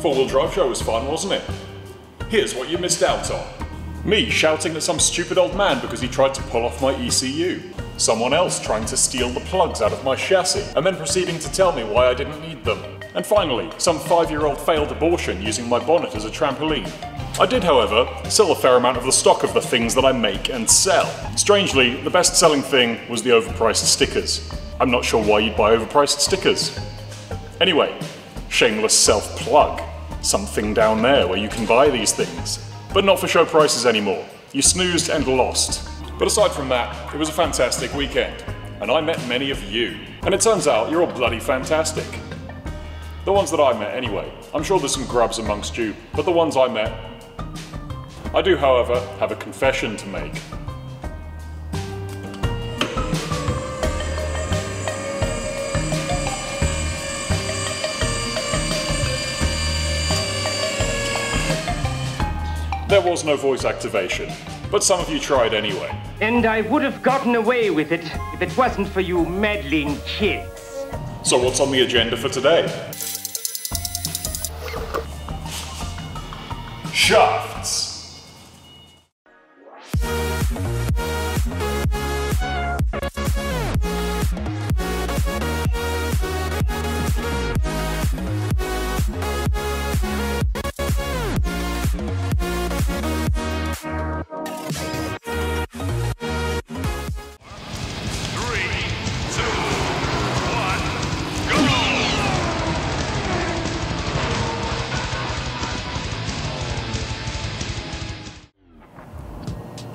four-wheel drive show was fun, wasn't it? Here's what you missed out on. Me shouting at some stupid old man because he tried to pull off my ECU. Someone else trying to steal the plugs out of my chassis and then proceeding to tell me why I didn't need them. And finally, some 5-year-old failed abortion using my bonnet as a trampoline. I did, however, sell a fair amount of the stock of the things that I make and sell. Strangely, the best-selling thing was the overpriced stickers. I'm not sure why you'd buy overpriced stickers. Anyway, shameless self-plug. Something down there where you can buy these things. But not for show prices anymore. You snoozed and lost. But aside from that, it was a fantastic weekend. And I met many of you. And it turns out you're all bloody fantastic. The ones that I met anyway. I'm sure there's some grubs amongst you, but the ones I met. I do, however, have a confession to make. There was no voice activation, but some of you tried anyway. And I would have gotten away with it if it wasn't for you meddling kids. So what's on the agenda for today? Shafts.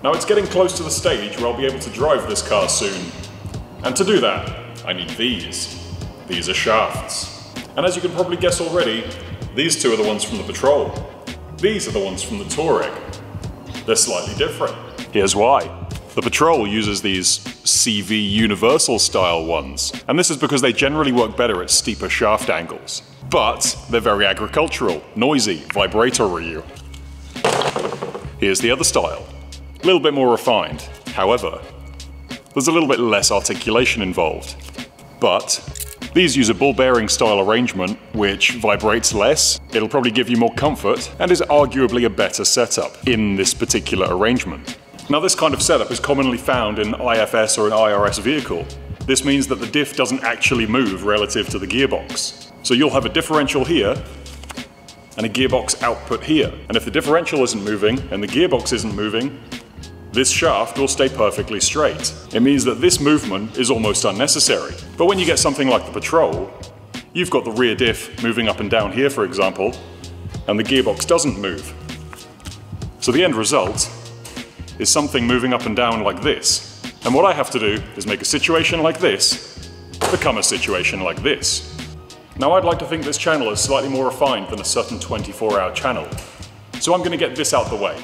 Now it's getting close to the stage where I'll be able to drive this car soon. And to do that, I need these. These are shafts. And as you can probably guess already, these two are the ones from the Patrol. These are the ones from the Touareg. They're slightly different. Here's why. The Patrol uses these CV Universal style ones. And this is because they generally work better at steeper shaft angles. But they're very agricultural, noisy, vibratory. Here's the other style. A little bit more refined. However, there's a little bit less articulation involved. But these use a ball bearing style arrangement which vibrates less, it'll probably give you more comfort, and is arguably a better setup in this particular arrangement. Now this kind of setup is commonly found in IFS or an IRS vehicle. This means that the diff doesn't actually move relative to the gearbox. So you'll have a differential here, and a gearbox output here. And if the differential isn't moving, and the gearbox isn't moving, this shaft will stay perfectly straight. It means that this movement is almost unnecessary. But when you get something like the Patrol, you've got the rear diff moving up and down here, for example, and the gearbox doesn't move. So the end result is something moving up and down like this. And what I have to do is make a situation like this become a situation like this. Now I'd like to think this channel is slightly more refined than a certain 24-hour channel. So I'm going to get this out the way.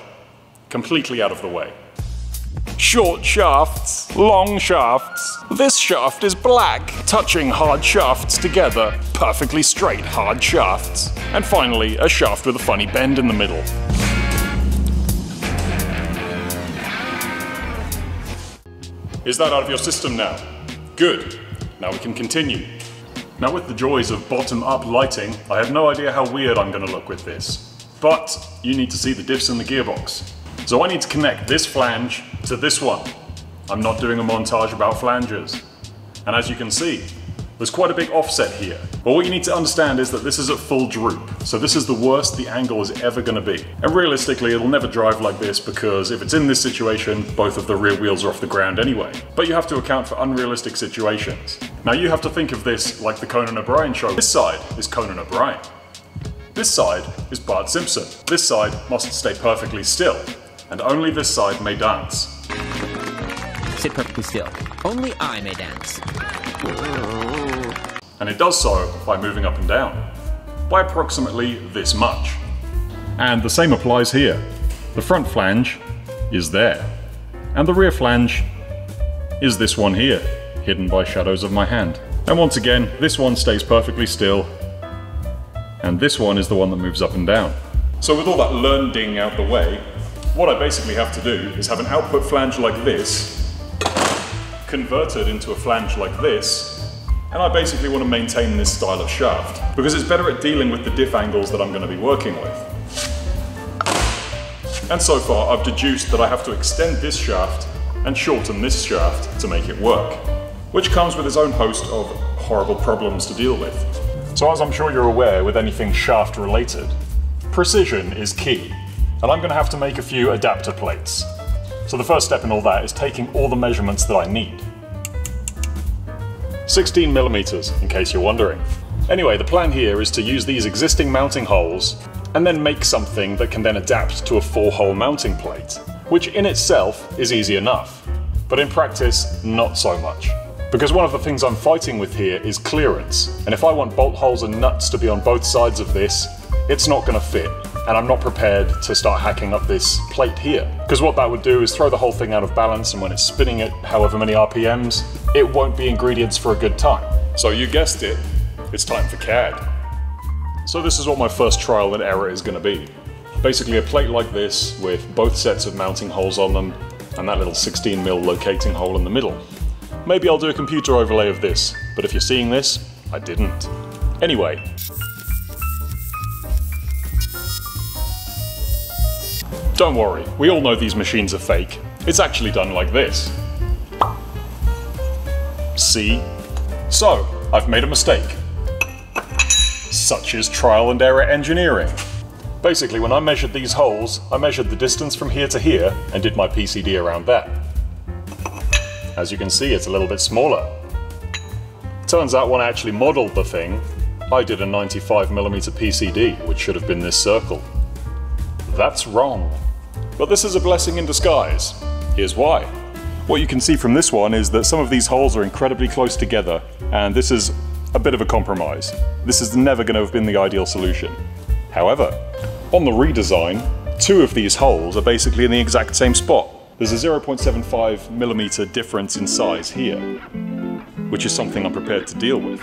Completely out of the way. Short shafts, long shafts. This shaft is black, touching hard shafts together. Perfectly straight hard shafts. And finally, a shaft with a funny bend in the middle. Is that out of your system now? Good. Now we can continue. Now with the joys of bottom-up lighting, I have no idea how weird I'm going to look with this. But you need to see the diffs in the gearbox. So I need to connect this flange to this one. I'm not doing a montage about flanges. And as you can see, there's quite a big offset here. But what you need to understand is that this is at full droop. So this is the worst the angle is ever going to be. And realistically, it'll never drive like this because if it's in this situation, both of the rear wheels are off the ground anyway. But you have to account for unrealistic situations. Now you have to think of this like the Conan O'Brien show. This side is Conan O'Brien. This side is Bart Simpson. This side must stay perfectly still. And only this side may dance. Sit perfectly still. Only I may dance. And it does so by moving up and down, by approximately this much. And the same applies here. The front flange is there, and the rear flange is this one here, hidden by shadows of my hand. And once again, this one stays perfectly still, and this one is the one that moves up and down. So with all that learning out the way, what I basically have to do is have an output flange like this, converted into a flange like this, And I basically want to maintain this style of shaft, because it's better at dealing with the diff angles that I'm going to be working with. And so far I've deduced that I have to extend this shaft and shorten this shaft to make it work, which comes with its own host of horrible problems to deal with. So as I'm sure you're aware with anything shaft related, precision is key, and I'm going to have to make a few adapter plates. So the first step in all that is taking all the measurements that I need. 16 millimeters, in case you're wondering. Anyway, the plan here is to use these existing mounting holes and then make something that can then adapt to a 4-hole mounting plate, which in itself is easy enough, but in practice, not so much. Because one of the things I'm fighting with here is clearance, and if I want bolt holes and nuts to be on both sides of this, it's not going to fit, and I'm not prepared to start hacking up this plate here. Because what that would do is throw the whole thing out of balance, and when it's spinning at however many RPMs, it won't be ingredients for a good time. So you guessed it, it's time for CAD. So this is what my first trial and error is going to be. Basically a plate like this with both sets of mounting holes on them, and that little 16mm locating hole in the middle. Maybe I'll do a computer overlay of this, but if you're seeing this, I didn't. Anyway. Don't worry, we all know these machines are fake. It's actually done like this. See? So, I've made a mistake. Such is trial and error engineering. Basically, when I measured these holes, I measured the distance from here to here and did my PCD around that. As you can see, it's a little bit smaller. Turns out when I actually modeled the thing, I did a 95mm PCD, which should have been this circle. That's wrong. But this is a blessing in disguise. Here's why. What you can see from this one is that some of these holes are incredibly close together, and this is a bit of a compromise. This is never going to have been the ideal solution. However, on the redesign, 2 of these holes are basically in the exact same spot. There's a 0.75mm difference in size here, which is something I'm prepared to deal with.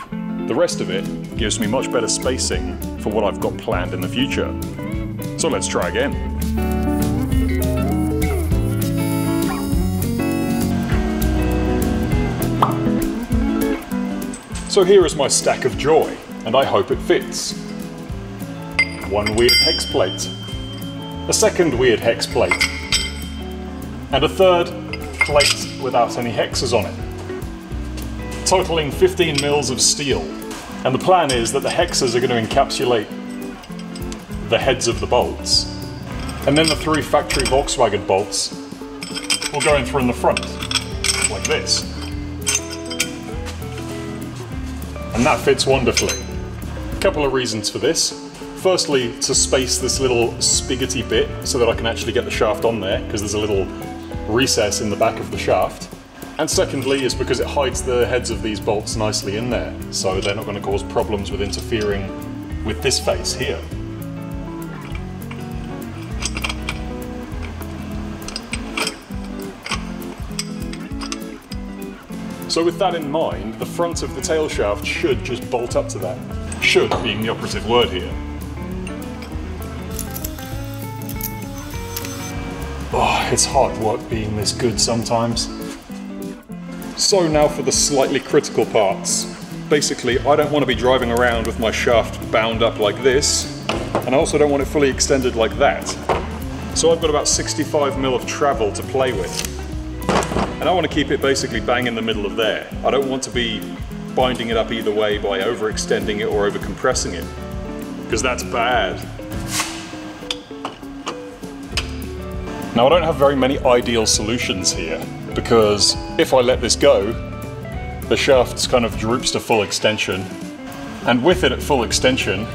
The rest of it gives me much better spacing for what I've got planned in the future. So let's try again. So here is my stack of joy, and I hope it fits. One weird hex plate, a second weird hex plate, and a third plate without any hexes on it, totaling 15 mils of steel. And the plan is that the hexes are going to encapsulate the heads of the bolts, and then the 3 factory Volkswagen bolts will go in through in the front, like this. And that fits wonderfully. A couple of reasons for this. Firstly, to space this little spigoty bit so that I can actually get the shaft on there, because there's a little recess in the back of the shaft. And secondly is because it hides the heads of these bolts nicely in there, so they're not going to cause problems with interfering with this face here. So with that in mind, the front of the tail shaft should just bolt up to that. Should being the operative word here. Oh, it's hard work being this good sometimes. So now for the slightly critical parts. Basically, I don't want to be driving around with my shaft bound up like this, and I also don't want it fully extended like that. So I've got about 65mm of travel to play with. And I want to keep it basically bang in the middle of there. I don't want to be binding it up either way by overextending it or overcompressing it, because that's bad. Now I don't have very many ideal solutions here, because if I let this go, the shaft kind of droops to full extension, and with it at full extension,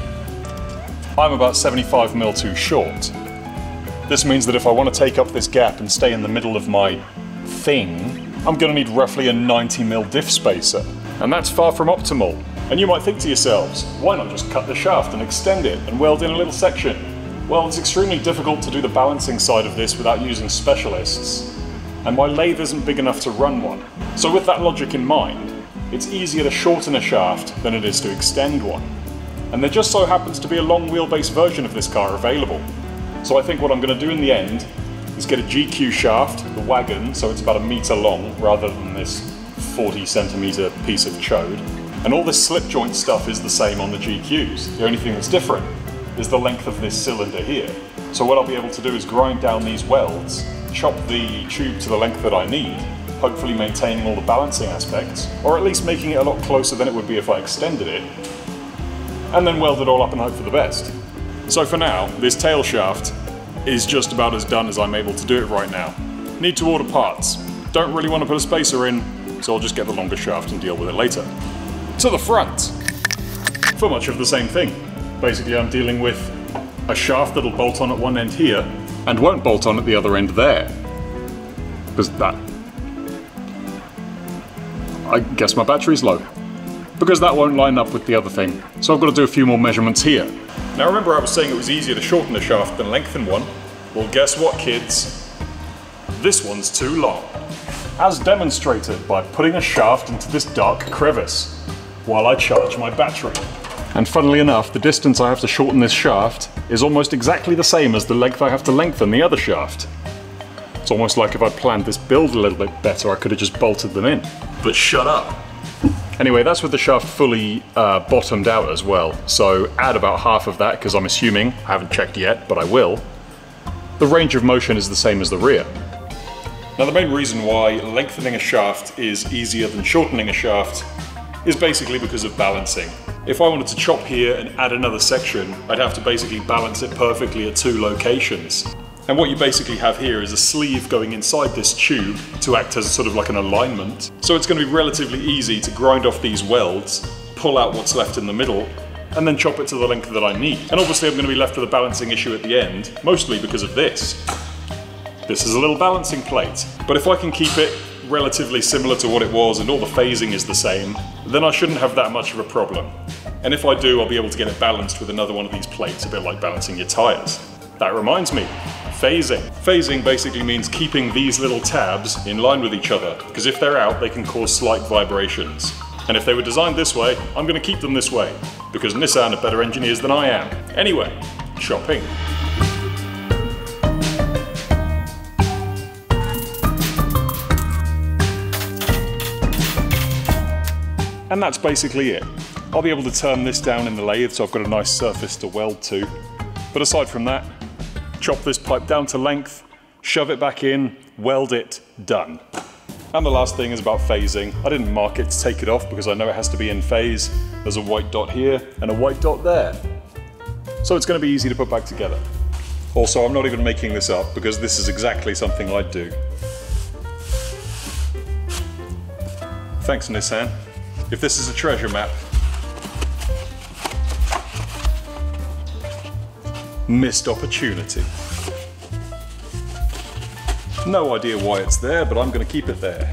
I'm about 75mm too short. This means that if I want to take up this gap and stay in the middle of my thing, I'm going to need roughly a 90mm diff spacer, and that's far from optimal. And you might think to yourselves, why not just cut the shaft and extend it and weld in a little section? Well, it's extremely difficult to do the balancing side of this without using specialists, and my lathe isn't big enough to run one. So with that logic in mind, it's easier to shorten a shaft than it is to extend one. And there just so happens to be a long wheelbase version of this car available. So I think what I'm going to do in the end is get a GQ shaft, the wagon, so it's about 1 meter long rather than this 40cm piece of chode. And all this slip joint stuff is the same on the GQs. The only thing that's different is the length of this cylinder here. So what I'll be able to do is grind down these welds, chop the tube to the length that I need, hopefully maintaining all the balancing aspects, or at least making it a lot closer than it would be if I extended it, and then weld it all up and hope for the best. So for now, this tail shaft is just about as done as I'm able to do it right now. Need to order parts. Don't really want to put a spacer in, so I'll just get the longer shaft and deal with it later. To the front, for much of the same thing. Basically, I'm dealing with a shaft that'll bolt on at one end here, and won't bolt on at the other end there. Because that... I guess my battery's low. Because that won't line up with the other thing. So I've got to do a few more measurements here. Now remember I was saying it was easier to shorten a shaft than lengthen one? Well, guess what, kids? This one's too long. As demonstrated by putting a shaft into this dark crevice while I charge my battery. And funnily enough, the distance I have to shorten this shaft is almost exactly the same as the length I have to lengthen the other shaft. It's almost like if I'd planned this build a little bit better, I could have just bolted them in. But shut up. Anyway, that's with the shaft fully bottomed out as well. So add about half of that, because I'm assuming, I haven't checked yet, but I will. The range of motion is the same as the rear. Now the main reason why lengthening a shaft is easier than shortening a shaft is basically because of balancing. If I wanted to chop here and add another section, I'd have to basically balance it perfectly at two locations. And what you basically have here is a sleeve going inside this tube to act as sort of like an alignment. So it's going to be relatively easy to grind off these welds, pull out what's left in the middle, and then chop it to the length that I need. And obviously I'm going to be left with a balancing issue at the end, mostly because of this. This is a little balancing plate. But if I can keep it relatively similar to what it was and all the phasing is the same, then I shouldn't have that much of a problem. And if I do, I'll be able to get it balanced with another one of these plates, a bit like balancing your tires. That reminds me, phasing. Phasing basically means keeping these little tabs in line with each other, because if they're out, they can cause slight vibrations. And if they were designed this way, I'm going to keep them this way, because Nissan are better engineers than I am. Anyway, chopping. And that's basically it. I'll be able to turn this down in the lathe so I've got a nice surface to weld to. But aside from that, chop this pipe down to length, shove it back in, weld it, done. And the last thing is about phasing. I didn't mark it to take it off because I know it has to be in phase. There's a white dot here and a white dot there. So it's going to be easy to put back together. Also, I'm not even making this up because this is exactly something I'd do. Thanks, Nissan. If this is a treasure map. Missed opportunity. No idea why it's there, but I'm going to keep it there.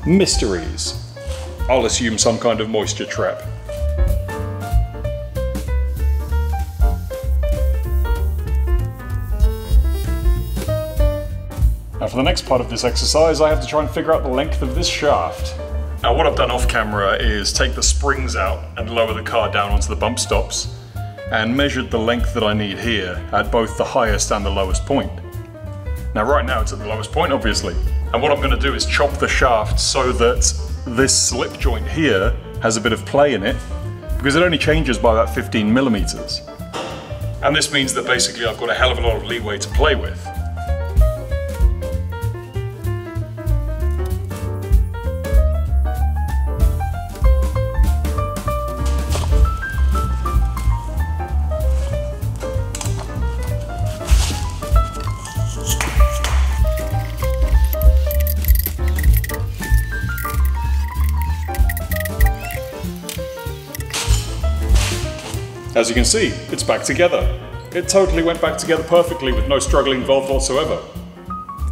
Mysteries. I'll assume some kind of moisture trap. Now for the next part of this exercise, I have to try and figure out the length of this shaft. Now what I've done off camera is take the springs out and lower the car down onto the bump stops and measured the length that I need here at both the highest and the lowest point. Now right now it's at the lowest point obviously, and what I'm going to do is chop the shaft so that this slip joint here has a bit of play in it, because it only changes by about 15 millimeters. And this means that basically I've got a hell of a lot of leeway to play with. As you can see, it's back together. It totally went back together perfectly with no struggle involved whatsoever.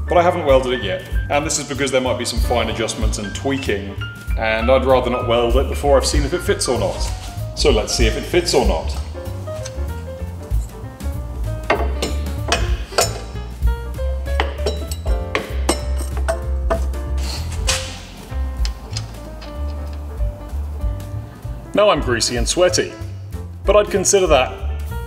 But I haven't welded it yet, and this is because there might be some fine adjustments and tweaking, and I'd rather not weld it before I've seen if it fits or not. So let's see if it fits or not. Now I'm greasy and sweaty. But I'd consider that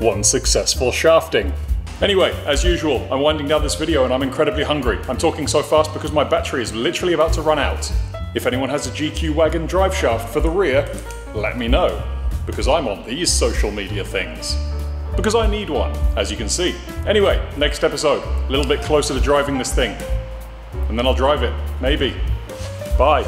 one successful shafting. Anyway, as usual, I'm winding down this video and I'm incredibly hungry. I'm talking so fast because my battery is literally about to run out. If anyone has a GQ wagon drive shaft for the rear, let me know, because I'm on these social media things. Because I need one, as you can see. Anyway, next episode, a little bit closer to driving this thing. And then I'll drive it, maybe. Bye.